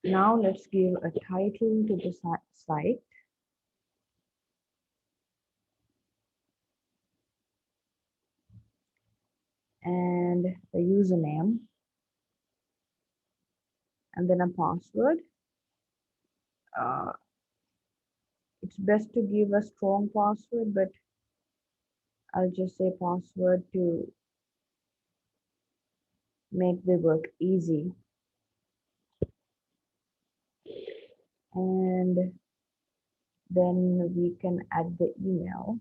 Now let's give a title to the site. And a username, and then a password. Uh, it's best to give a strong password, but I'll just say password to make the work easy. And then we can add the email.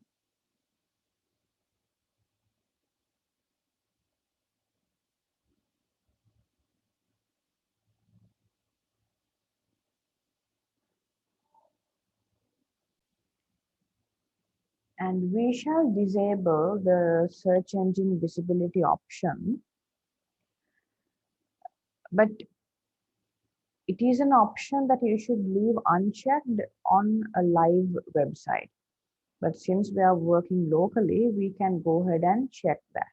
And we shall disable the search engine visibility option, but it is an option that you should leave unchecked on a live website. But since we are working locally, we can go ahead and check that.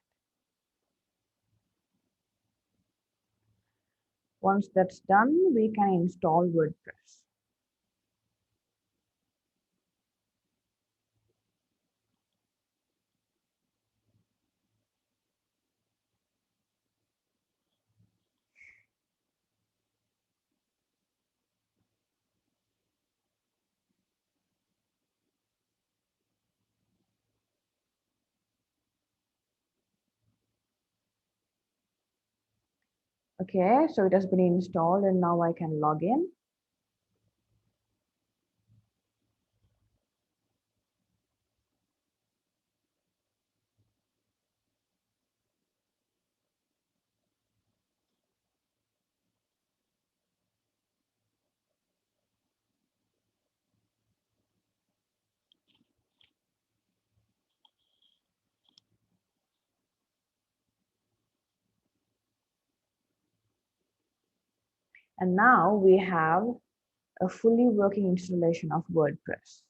Once that's done, we can install WordPress. Okay, so it has been installed and now I can log in. And now we have a fully working installation of WordPress.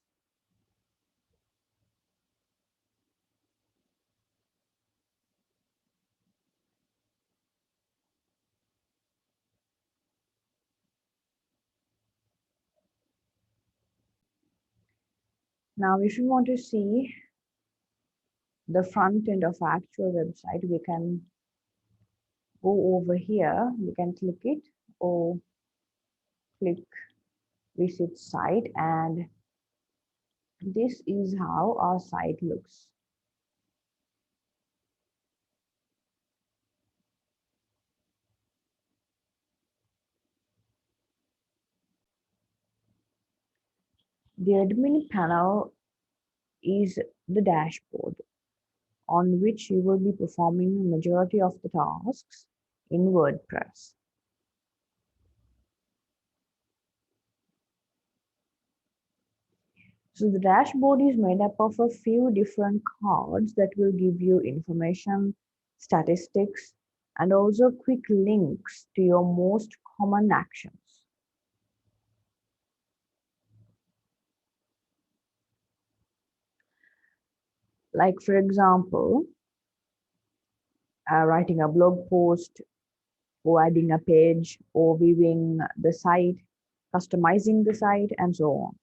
Now, if you want to see the front end of actual website, we can go over here. We can click it or click visit site, and this is how our site looks. The admin panel is the dashboard on which you will be performing the majority of the tasks in WordPress. So the dashboard is made up of a few different cards that will give you information, statistics, and also quick links to your most common actions. Like, for example, writing a blog post, or adding a page, or viewing the site, customizing the site, and so on.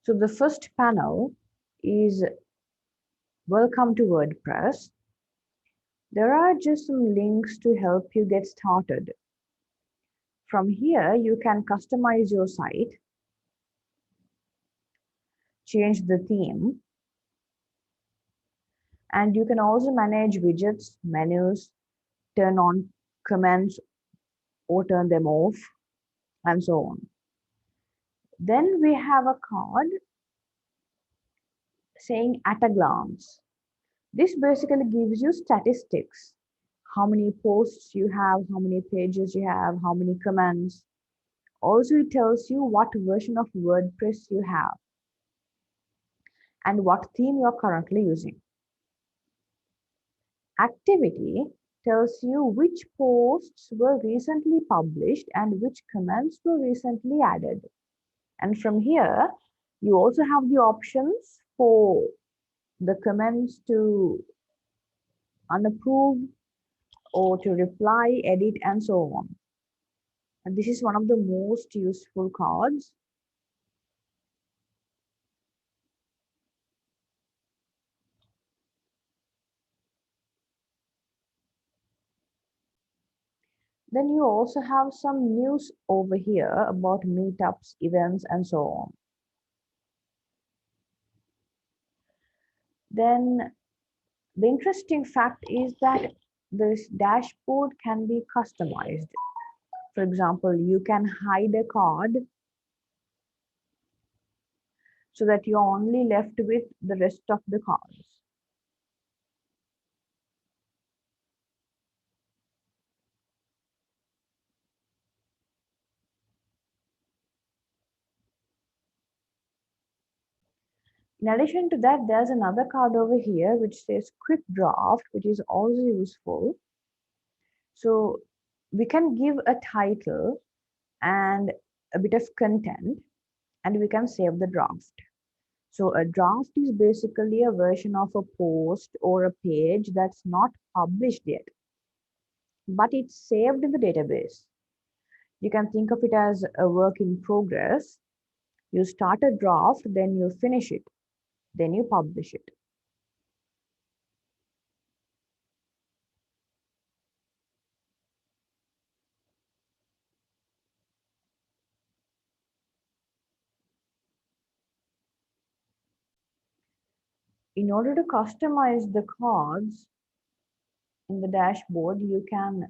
So the first panel is Welcome to WordPress. There are just some links to help you get started. From here, you can customize your site, change the theme, and you can also manage widgets, menus, turn on comments or turn them off, and so on. Then we have a card saying at a glance. This basically gives you statistics. How many posts you have, how many pages you have, how many comments. Also, it tells you what version of WordPress you have and what theme you're currently using. Activity tells you which posts were recently published and which comments were recently added. And from here, you also have the options for the comments to unapprove or to reply, edit, and so on. And this is one of the most useful cards. Then you also have some news over here about meetups, events, and so on. Then the interesting fact is that this dashboard can be customized. For example, you can hide a card so that you're only left with the rest of the cards. In addition to that, there's another card over here which says quick draft, which is also useful. So we can give a title and a bit of content, and we can save the draft. So a draft is basically a version of a post or a page that's not published yet, but it's saved in the database. You can think of it as a work in progress. You start a draft, then you finish it, then you publish it. In order to customize the cards in the dashboard, you can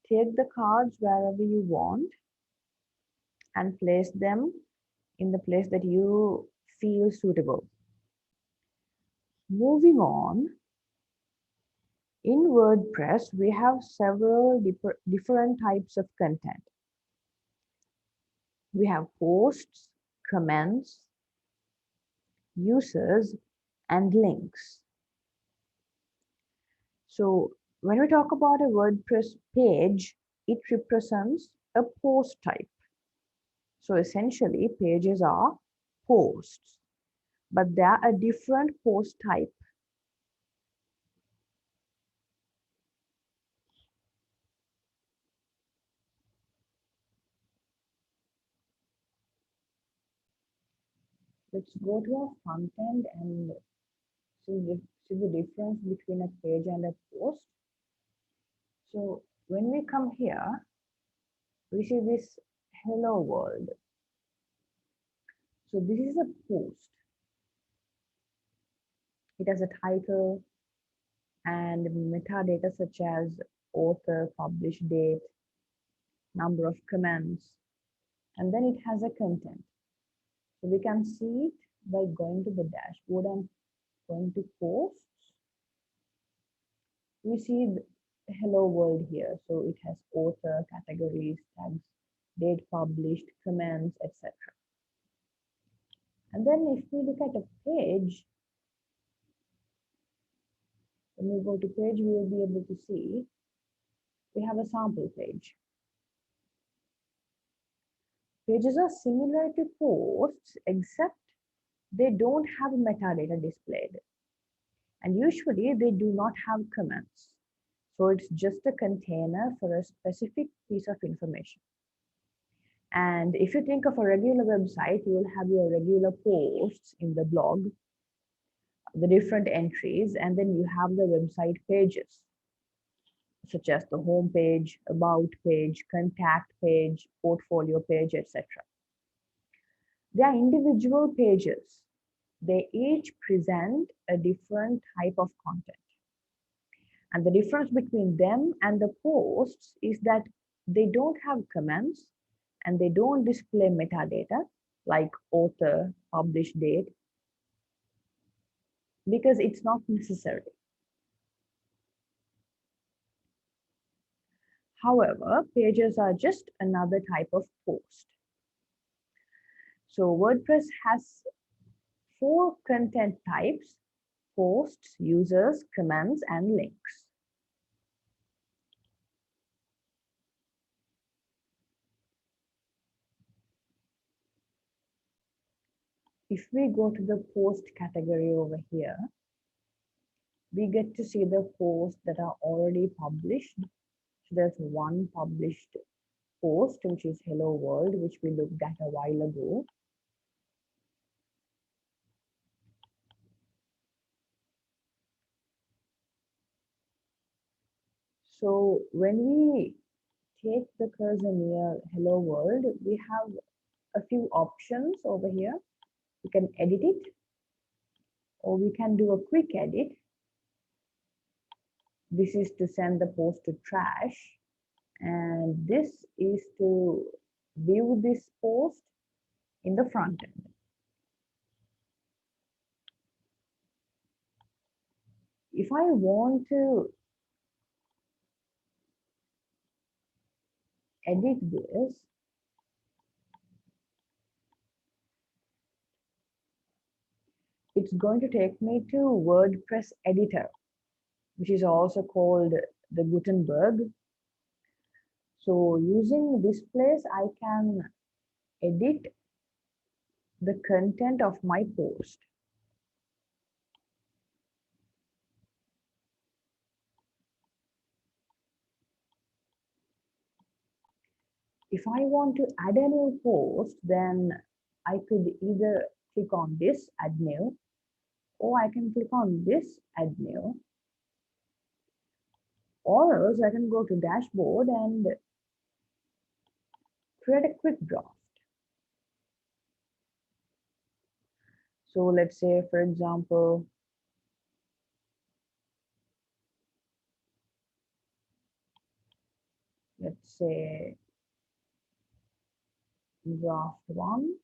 take the cards wherever you want and place them in the place that you feel suitable. Moving on, in WordPress, we have several different types of content. We have posts, comments, users, and links. So when we talk about a WordPress page, it represents a post type. So essentially, pages are posts, but they are a different post type. Let's go to our front end and see the difference between a page and a post. So when we come here, we see this hello world. So this is a post. It has a title and metadata such as author, publish date, number of comments, and then it has a content. So we can see it by going to the dashboard and going to posts. We see the hello world here. So it has author, categories, tags, date published, comments, etc. And then if we look at a page, when we go to page, we will be able to see we have a sample page. Pages are similar to posts, except they don't have metadata displayed. And usually they do not have comments. So it's just a container for a specific piece of information. And if you think of a regular website, you will have your regular posts in the blog, the different entries, and then you have the website pages, such as the home page, about page, contact page, portfolio page, etc. They are individual pages. They each present a different type of content. And the difference between them and the posts is that they don't have comments and they don't display metadata like author, publish date, because it's not necessary. However, pages are just another type of post. So WordPress has 4 content types: posts, users, comments, and links. If we go to the post category over here, we get to see the posts that are already published. So there's one published post, which is Hello World, which we looked at a while ago. So when we take the cursor near Hello World, we have a few options over here. We can edit it, or we can do a quick edit. This is to send the post to trash, and this is to view this post in the front end. If I want to edit this, it's going to take me to WordPress editor, which is also called the Gutenberg. So using this place, I can edit the content of my post. If I want to add a new post, then I could either click on this add new, or I can click on this add new, or else I can go to dashboard and create a quick draft. So let's say, for example, let's say draft 1.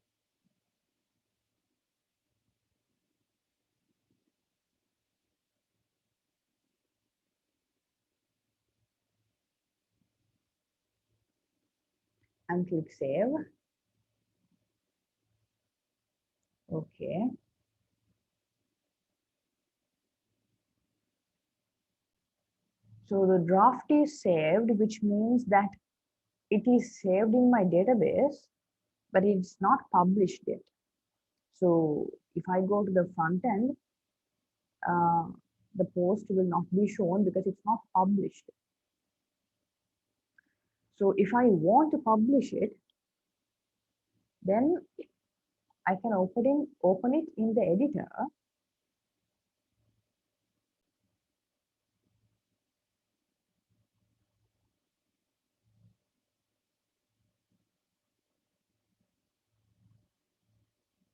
And click save. Okay. So the draft is saved, which means that it is saved in my database, but it's not published yet. So if I go to the front end, the post will not be shown because it's not published. So if I want to publish it, then I can open it in the editor.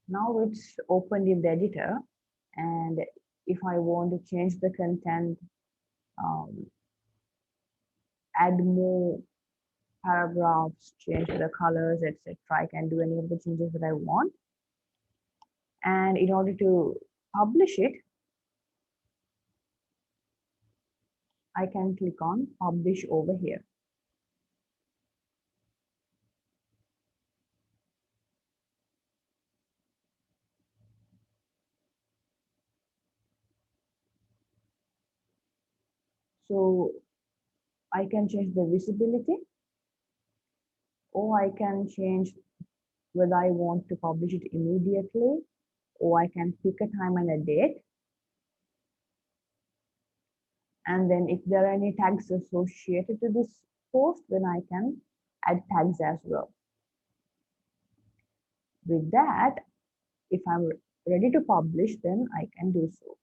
Now it's opened in the editor, and if I want to change the content, add more paragraphs, change the colors, etc., I can do any of the changes that I want. And in order to publish it, I can click on publish over here. So I can change the visibility, or I can change whether I want to publish it immediately, or I can pick a time and a date. And then if there are any tags associated to this post, then I can add tags as well. With that, if I'm ready to publish, then I can do so.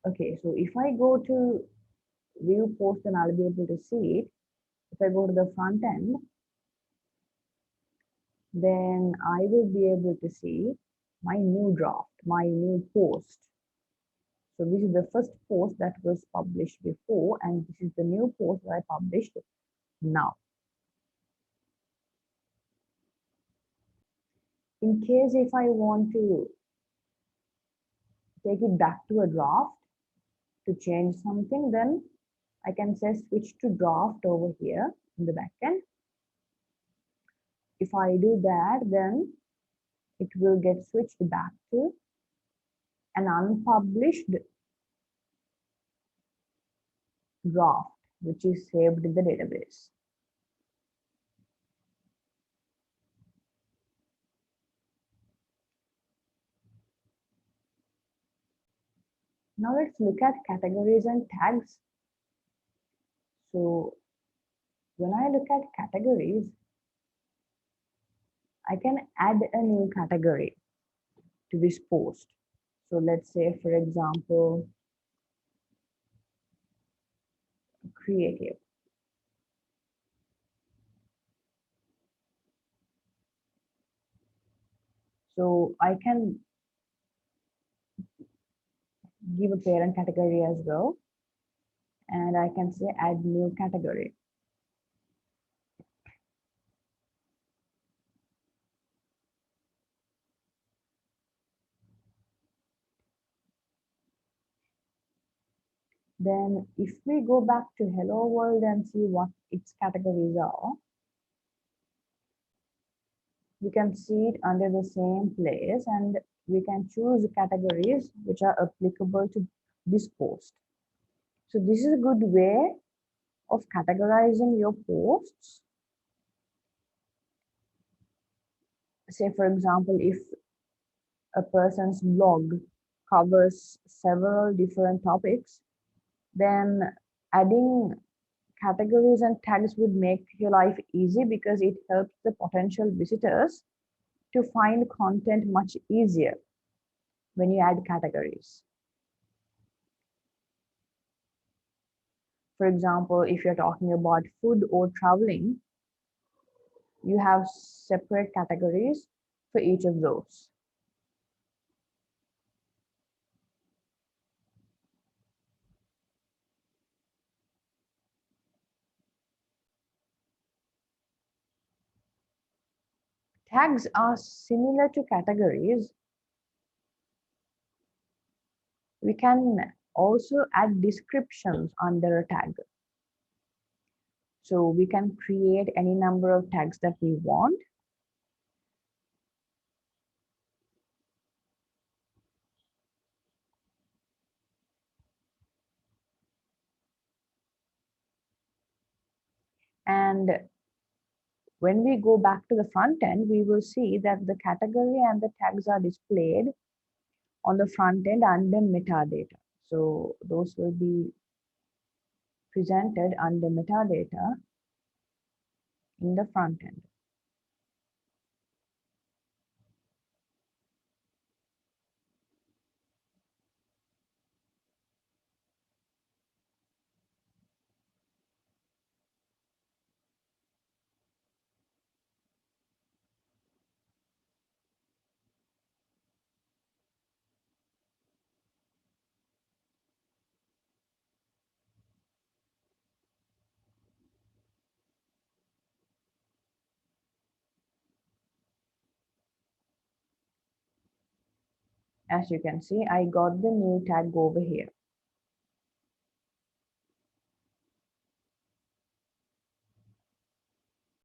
Okay, so if I go to view post, then I'll be able to see it. If I go to the front end, then I will be able to see my new draft, my new post. So this is the first post that was published before, and this is the new post that I published now. In case if I want to take it back to a draft to change something, then I can say switch to draft over here in the backend. If I do that, then it will get switched back to an unpublished draft, which is saved in the database. . Now let's look at categories and tags. So when I look at categories, I can add a new category to this post. So let's say, for example, creative. So I can give a parent category as well, and I can say add new category. Then if we go back to Hello World and see what its categories are, we can see it under the same place, and we can choose categories which are applicable to this post. So this is a good way of categorizing your posts. Say, for example, if a person's blog covers several different topics, then adding categories and tags would make your life easy because it helps the potential visitors to find content much easier when you add categories. For example, if you're talking about food or traveling, you have separate categories for each of those. Tags are similar to categories. We can also add descriptions under a tag. So we can create any number of tags that we want. And when we go back to the front end, we will see that the category and the tags are displayed on the front end under metadata. So those will be presented under metadata in the front end. As you can see, I got the new tag over here.